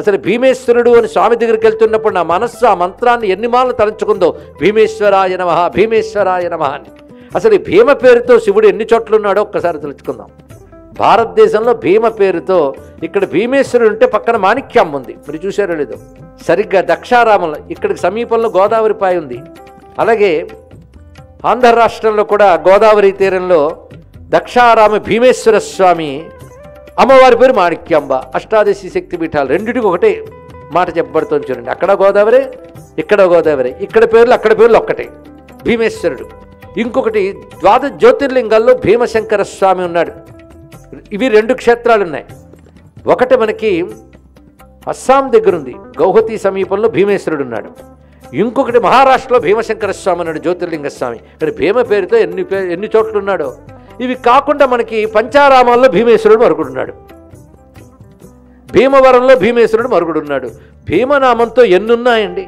అసలు భీమేశ్వరుడు అని స్వామి దగ్గరికి వెళ్తున్నప్పుడు నా మనస్సు ఆ మంత్రాన్ని ఎన్ని మాటలు తలంచుకుందో, భీమేశ్వరాయ నమః, భీమేశ్వరాయ నమః అని. అసలు ఈ భీమ పేరుతో శివుడు ఎన్ని చోట్ల ఉన్నాడో ఒక్కసారి తెలుసుకుందాం. భారతదేశంలో భీమ పేరుతో ఇక్కడ భీమేశ్వరుడు ఉంటే పక్కన మాణిక్యమ్మ ఉంది, మీరు చూసారో లేదో. సరిగ్గా దక్షారామంలో ఇక్కడికి సమీపంలో గోదావరి పాయ ఉంది. అలాగే ఆంధ్ర రాష్ట్రంలో కూడా గోదావరి తీరంలో దక్షారామ భీమేశ్వర స్వామి, అమ్మవారి పేరు మాణిక్యాంబ. అష్టాదశి శక్తి పీఠాలు రెండిటికి ఒకటే మాట చెప్పబడుతుంది చూడండి. అక్కడ గోదావరి, ఇక్కడ గోదావరి, ఇక్కడ పేర్లు అక్కడ పేర్లు ఒక్కటే, భీమేశ్వరుడు. ఇంకొకటి ద్వాదశ జ్యోతిర్లింగాల్లో భీమశంకర స్వామి ఉన్నాడు. ఇవి 2 క్షేత్రాలు ఉన్నాయి. ఒకటి మనకి అస్సాం దగ్గర ఉంది, గౌహతి సమీపంలో భీమేశ్వరుడు ఉన్నాడు. ఇంకొకటి మహారాష్ట్రలో భీమశంకర స్వామి ఉన్నాడు, జ్యోతిర్లింగ స్వామి. కానీ భీమ పేరుతో ఎన్ని చోట్ల ఉన్నాడో. ఇవి కాకుండా మనకి పంచారామాల్లో భీమేశ్వరుడు మరుగుడున్నాడు, భీమవరంలో భీమేశ్వరుడు మరుగుడున్నాడు. భీమనామంతో ఎన్నున్నాయండి.